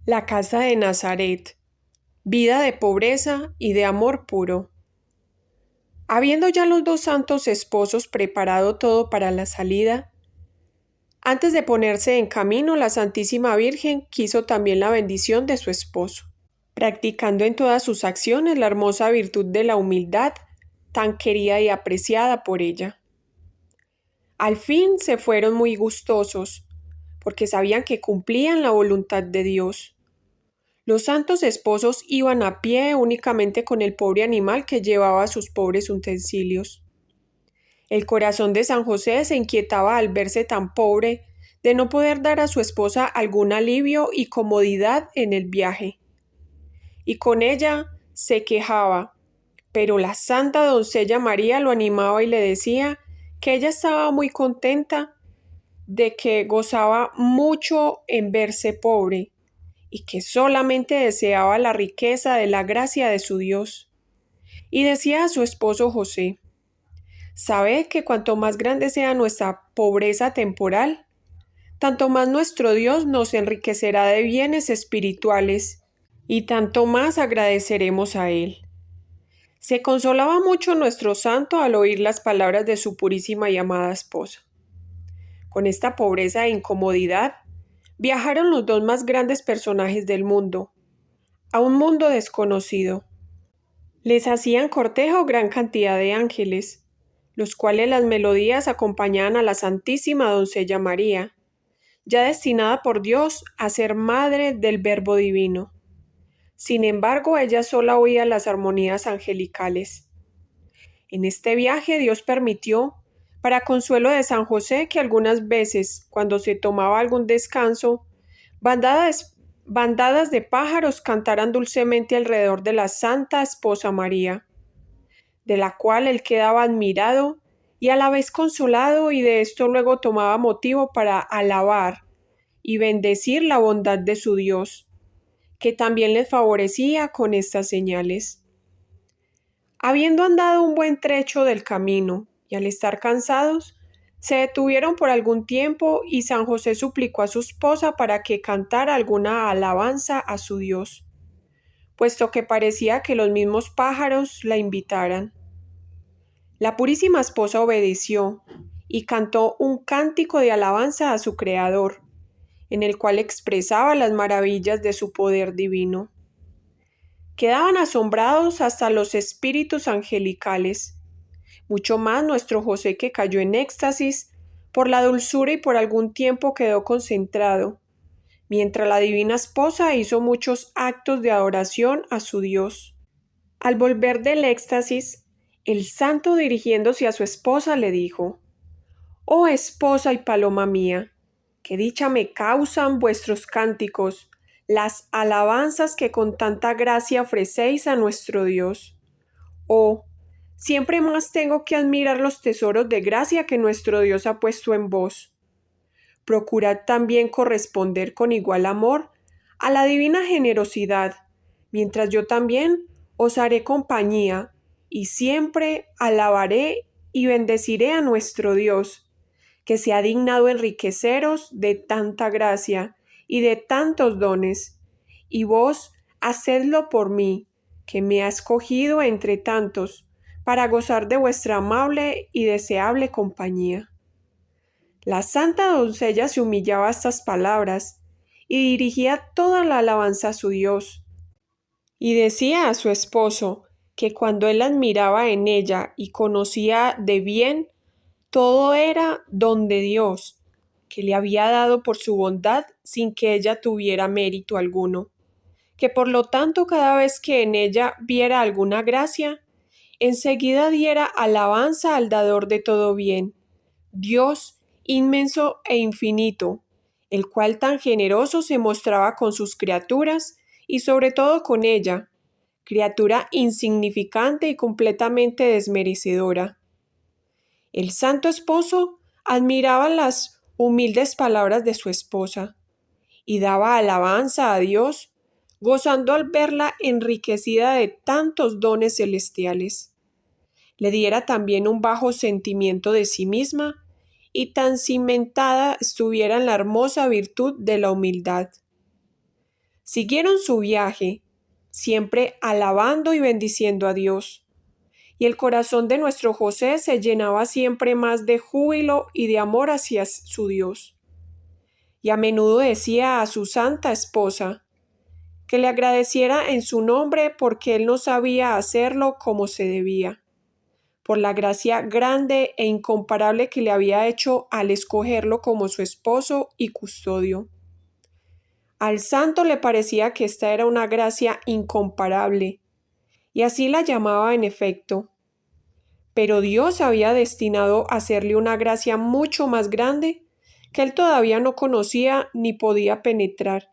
La casa de Nazaret, vida de pobreza y de amor puro. Habiendo ya los dos santos esposos preparado todo para la salida, antes de ponerse en camino, la Santísima Virgen quiso también la bendición de su esposo, practicando en todas sus acciones la hermosa virtud de la humildad, tan querida y apreciada por ella. Al fin se fueron muy gustosos, porque sabían que cumplían la voluntad de Dios. Los santos esposos iban a pie únicamente con el pobre animal que llevaba sus pobres utensilios. El corazón de San José se inquietaba al verse tan pobre, de no poder dar a su esposa algún alivio y comodidad en el viaje. Y con ella se quejaba, pero la santa doncella María lo animaba y le decía que ella estaba muy contenta, de que gozaba mucho en verse pobre, y que solamente deseaba la riqueza de la gracia de su Dios. Y decía a su esposo José: «Sabed que cuanto más grande sea nuestra pobreza temporal, tanto más nuestro Dios nos enriquecerá de bienes espirituales, y tanto más agradeceremos a Él». Se consolaba mucho nuestro santo al oír las palabras de su purísima y amada esposa. Con esta pobreza e incomodidad, viajaron los dos más grandes personajes del mundo, a un mundo desconocido. Les hacían cortejo gran cantidad de ángeles, los cuales las melodías acompañaban a la Santísima Doncella María, ya destinada por Dios a ser madre del Verbo Divino. Sin embargo, ella sola oía las armonías angelicales. En este viaje Dios permitió, para consuelo de San José, que algunas veces, cuando se tomaba algún descanso, bandadas de pájaros cantaran dulcemente alrededor de la Santa Esposa María, de la cual él quedaba admirado y a la vez consolado, y de esto luego tomaba motivo para alabar y bendecir la bondad de su Dios, que también les favorecía con estas señales. Habiendo andado un buen trecho del camino, y al estar cansados, se detuvieron por algún tiempo, y San José suplicó a su esposa para que cantara alguna alabanza a su Dios, puesto que parecía que los mismos pájaros la invitaran. La purísima esposa obedeció y cantó un cántico de alabanza a su Creador, en el cual expresaba las maravillas de su poder divino. Quedaban asombrados hasta los espíritus angelicales, mucho más nuestro José, que cayó en éxtasis por la dulzura y por algún tiempo quedó concentrado, mientras la divina esposa hizo muchos actos de adoración a su Dios. Al volver del éxtasis, el santo, dirigiéndose a su esposa, le dijo: «Oh esposa y paloma mía, qué dicha me causan vuestros cánticos, las alabanzas que con tanta gracia ofrecéis a nuestro Dios. Oh, siempre más tengo que admirar los tesoros de gracia que nuestro Dios ha puesto en vos. Procurad también corresponder con igual amor a la divina generosidad, mientras yo también os haré compañía, y siempre alabaré y bendeciré a nuestro Dios, que se ha dignado enriqueceros de tanta gracia y de tantos dones, y vos hacedlo por mí, que me ha escogido entre tantos, para gozar de vuestra amable y deseable compañía». La santa doncella se humillaba a estas palabras y dirigía toda la alabanza a su Dios, y decía a su esposo que cuando él admiraba en ella y conocía de bien, todo era don de Dios, que le había dado por su bondad sin que ella tuviera mérito alguno, que por lo tanto cada vez que en ella viera alguna gracia, enseguida diera alabanza al dador de todo bien, Dios inmenso e infinito, el cual tan generoso se mostraba con sus criaturas y sobre todo con ella, criatura insignificante y completamente desmerecedora. El santo esposo admiraba las humildes palabras de su esposa y daba alabanza a Dios, gozando al verla enriquecida de tantos dones celestiales. Le diera también un bajo sentimiento de sí misma y tan cimentada estuviera en la hermosa virtud de la humildad. Siguieron su viaje, siempre alabando y bendiciendo a Dios. Y el corazón de nuestro José se llenaba siempre más de júbilo y de amor hacia su Dios. Y a menudo decía a su santa esposa que le agradeciera en su nombre porque él no sabía hacerlo como se debía, por la gracia grande e incomparable que le había hecho al escogerlo como su esposo y custodio. Al santo le parecía que esta era una gracia incomparable, y así la llamaba en efecto. Pero Dios había destinado a hacerle una gracia mucho más grande que él todavía no conocía ni podía penetrar,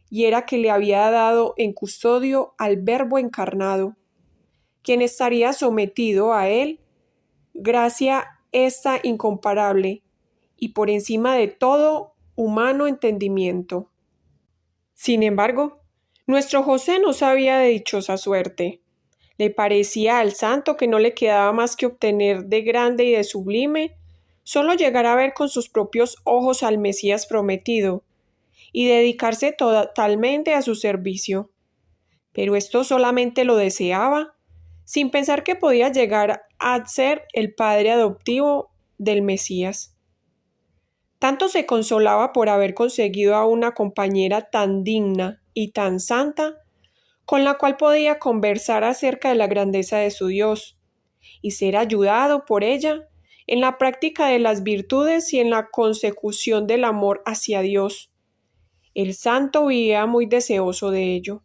y era que le había dado en custodio al Verbo encarnado, quien estaría sometido a él, gracia esta incomparable, y por encima de todo humano entendimiento. Sin embargo, nuestro José no sabía de dichosa suerte. Le parecía al santo que no le quedaba más que obtener de grande y de sublime solo llegar a ver con sus propios ojos al Mesías prometido y dedicarse totalmente a su servicio. Pero esto solamente lo deseaba, sin pensar que podía llegar a ser el padre adoptivo del Mesías. Tanto se consolaba por haber conseguido a una compañera tan digna y tan santa, con la cual podía conversar acerca de la grandeza de su Dios, y ser ayudado por ella en la práctica de las virtudes y en la consecución del amor hacia Dios. El santo vivía muy deseoso de ello.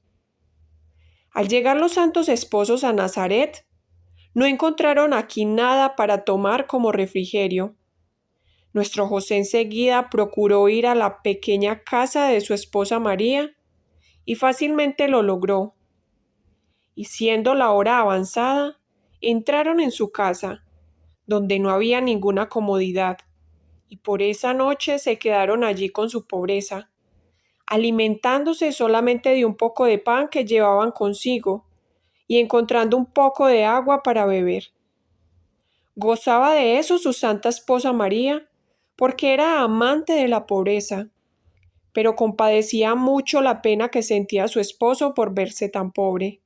Al llegar los santos esposos a Nazaret, no encontraron aquí nada para tomar como refrigerio. Nuestro José enseguida procuró ir a la pequeña casa de su esposa María y fácilmente lo logró. Y siendo la hora avanzada, entraron en su casa, donde no había ninguna comodidad, y por esa noche se quedaron allí con su pobreza, alimentándose solamente de un poco de pan que llevaban consigo y encontrando un poco de agua para beber. Gozaba de eso su santa esposa María, porque era amante de la pobreza, pero compadecía mucho la pena que sentía su esposo por verse tan pobre,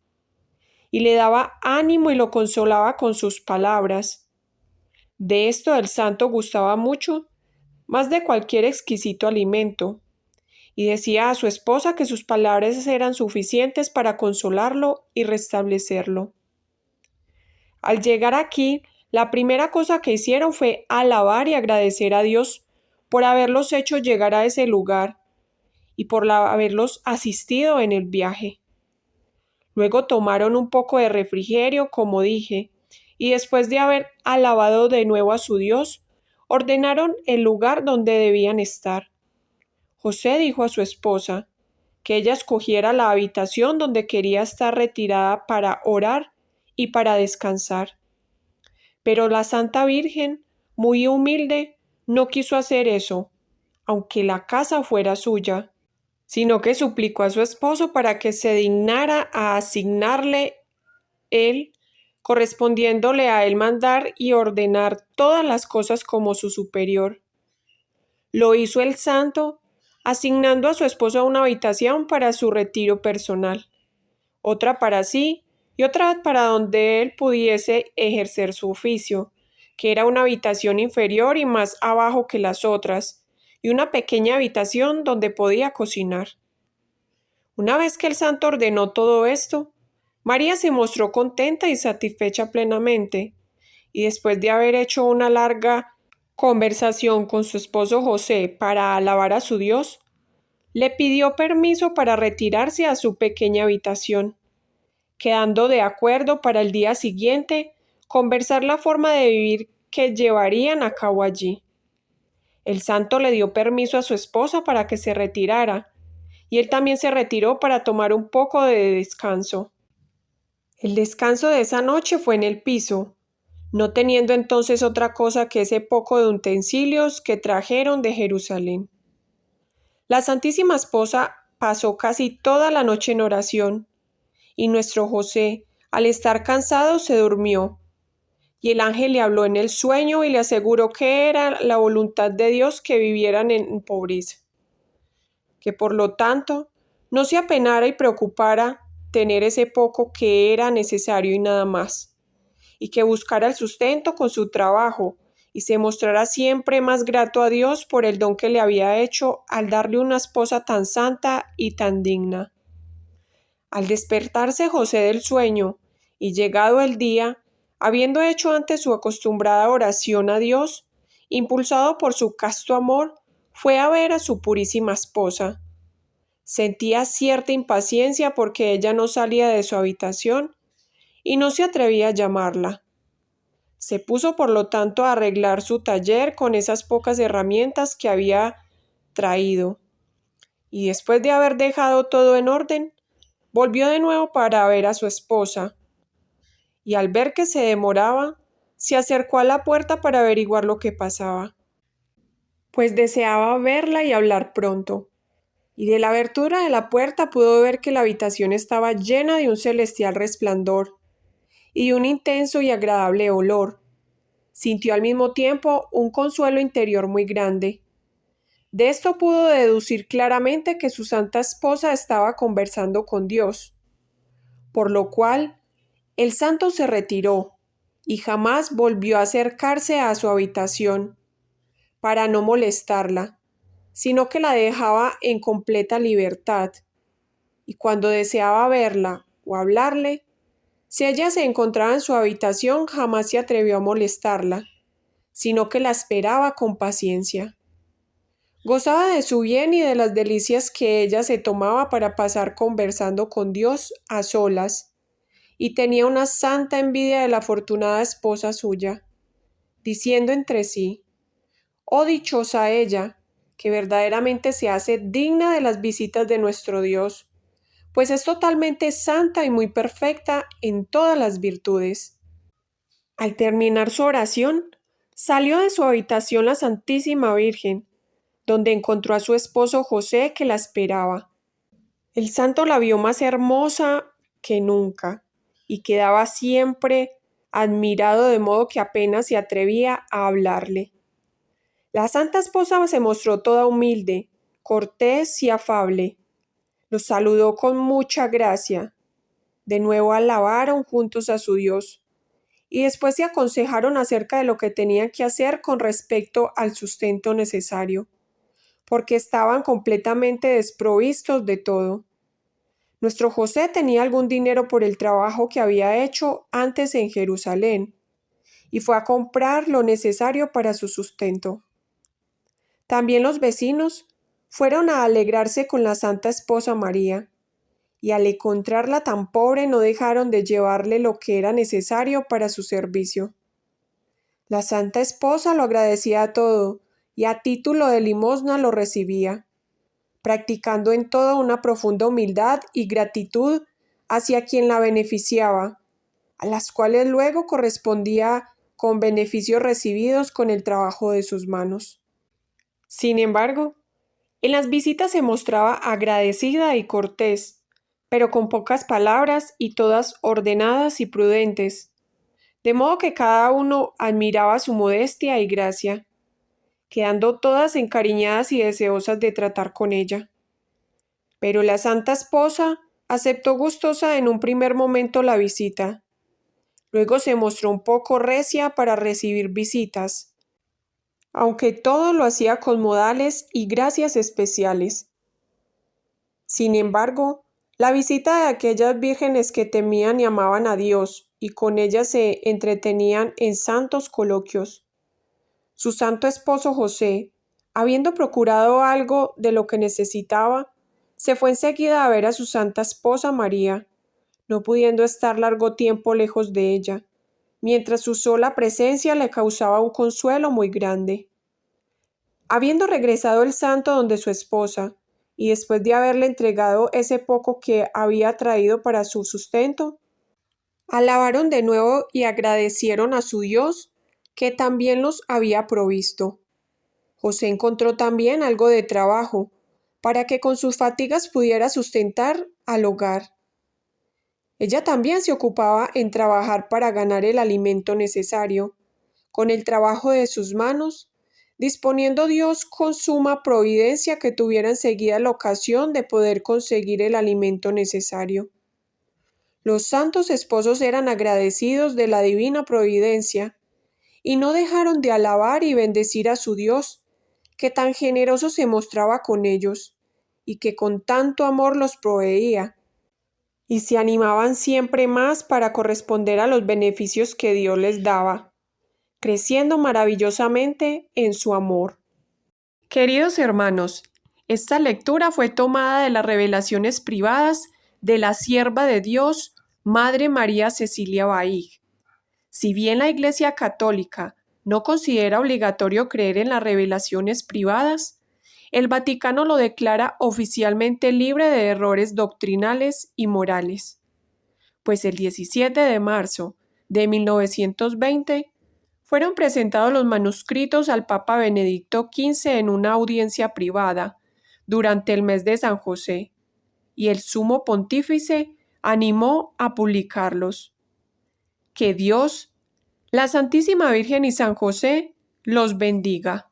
y le daba ánimo y lo consolaba con sus palabras. De esto el santo gustaba mucho, más de cualquier exquisito alimento, y decía a su esposa que sus palabras eran suficientes para consolarlo y restablecerlo. Al llegar aquí, la primera cosa que hicieron fue alabar y agradecer a Dios por haberlos hecho llegar a ese lugar y por haberlos asistido en el viaje. Luego tomaron un poco de refrigerio, como dije, y después de haber alabado de nuevo a su Dios, ordenaron el lugar donde debían estar. José dijo a su esposa que ella escogiera la habitación donde quería estar retirada para orar y para descansar. Pero la Santa Virgen, muy humilde, no quiso hacer eso, aunque la casa fuera suya, sino que suplicó a su esposo para que se dignara a asignarle él, correspondiéndole a él mandar y ordenar todas las cosas como su superior. Lo hizo el santo, asignando a su esposo una habitación para su retiro personal, otra para sí y otra para donde él pudiese ejercer su oficio, que era una habitación inferior y más abajo que las otras, y una pequeña habitación donde podía cocinar. Una vez que el santo ordenó todo esto, María se mostró contenta y satisfecha plenamente, y después de haber hecho una larga conversación con su esposo José para alabar a su Dios, le pidió permiso para retirarse a su pequeña habitación, quedando de acuerdo para el día siguiente conversar la forma de vivir que llevarían a cabo allí. El santo le dio permiso a su esposa para que se retirara, y él también se retiró para tomar un poco de descanso. El descanso de esa noche fue en el piso, no teniendo entonces otra cosa que ese poco de utensilios que trajeron de Jerusalén. La Santísima Esposa pasó casi toda la noche en oración, y nuestro José, al estar cansado, se durmió. Y el ángel le habló en el sueño y le aseguró que era la voluntad de Dios que vivieran en pobreza, que por lo tanto no se apenara y preocupara tener ese poco que era necesario y nada más, y que buscara el sustento con su trabajo, y se mostrara siempre más grato a Dios por el don que le había hecho al darle una esposa tan santa y tan digna. Al despertarse José del sueño, y llegado el día, habiendo hecho antes su acostumbrada oración a Dios, impulsado por su casto amor, fue a ver a su purísima esposa. Sentía cierta impaciencia porque ella no salía de su habitación y no se atrevía a llamarla. Se puso por lo tanto a arreglar su taller con esas pocas herramientas que había traído, y después de haber dejado todo en orden, volvió de nuevo para ver a su esposa, y al ver que se demoraba, se acercó a la puerta para averiguar lo que pasaba, pues deseaba verla y hablar pronto. Y de la abertura de la puerta pudo ver que la habitación estaba llena de un celestial resplandor y de un intenso y agradable olor. Sintió al mismo tiempo un consuelo interior muy grande. De esto pudo deducir claramente que su santa esposa estaba conversando con Dios, por lo cual el santo se retiró y jamás volvió a acercarse a su habitación para no molestarla, sino que la dejaba en completa libertad, y cuando deseaba verla o hablarle, si ella se encontraba en su habitación, jamás se atrevió a molestarla, sino que la esperaba con paciencia. Gozaba de su bien y de las delicias que ella se tomaba para pasar conversando con Dios a solas, y tenía una santa envidia de la afortunada esposa suya, diciendo entre sí: «Oh dichosa ella, que verdaderamente se hace digna de las visitas de nuestro Dios, pues es totalmente santa y muy perfecta en todas las virtudes». Al terminar su oración, salió de su habitación la Santísima Virgen, donde encontró a su esposo José, que la esperaba. El santo la vio más hermosa que nunca y quedaba siempre admirado, de modo que apenas se atrevía a hablarle. La santa esposa se mostró toda humilde, cortés y afable. Los saludó con mucha gracia. De nuevo alabaron juntos a su Dios y después se aconsejaron acerca de lo que tenían que hacer con respecto al sustento necesario, porque estaban completamente desprovistos de todo. Nuestro José tenía algún dinero por el trabajo que había hecho antes en Jerusalén, y fue a comprar lo necesario para su sustento. También los vecinos fueron a alegrarse con la santa esposa María, y al encontrarla tan pobre no dejaron de llevarle lo que era necesario para su servicio. La santa esposa lo agradecía todo, y a título de limosna lo recibía, practicando en todo una profunda humildad y gratitud hacia quien la beneficiaba, a las cuales luego correspondía con beneficios recibidos con el trabajo de sus manos. Sin embargo, en las visitas se mostraba agradecida y cortés, pero con pocas palabras y todas ordenadas y prudentes, de modo que cada uno admiraba su modestia y gracia, quedando todas encariñadas y deseosas de tratar con ella. Pero la santa esposa aceptó gustosa en un primer momento la visita. Luego se mostró un poco recia para recibir visitas, aunque todo lo hacía con modales y gracias especiales. Sin embargo, la visita de aquellas vírgenes que temían y amaban a Dios y con ellas se entretenían en santos coloquios. Su santo esposo José, habiendo procurado algo de lo que necesitaba, se fue enseguida a ver a su santa esposa María, no pudiendo estar largo tiempo lejos de ella, mientras su sola presencia le causaba un consuelo muy grande. Habiendo regresado el santo donde su esposa, y después de haberle entregado ese poco que había traído para su sustento, alabaron de nuevo y agradecieron a su Dios, que también los había provisto. José encontró también algo de trabajo, para que con sus fatigas pudiera sustentar al hogar. Ella también se ocupaba en trabajar para ganar el alimento necesario, con el trabajo de sus manos, disponiendo Dios con suma providencia que tuviera enseguida la ocasión de poder conseguir el alimento necesario. Los santos esposos eran agradecidos de la divina providencia y no dejaron de alabar y bendecir a su Dios, que tan generoso se mostraba con ellos y que con tanto amor los proveía, y se animaban siempre más para corresponder a los beneficios que Dios les daba, creciendo maravillosamente en su amor. Queridos hermanos, esta lectura fue tomada de las revelaciones privadas de la sierva de Dios, Madre María Cecilia Baig. Si bien la Iglesia Católica no considera obligatorio creer en las revelaciones privadas, el Vaticano lo declara oficialmente libre de errores doctrinales y morales. Pues el 17 de marzo de 1920 fueron presentados los manuscritos al Papa Benedicto XV en una audiencia privada durante el mes de San José, y el Sumo Pontífice animó a publicarlos. Que Dios, la Santísima Virgen y San José los bendiga.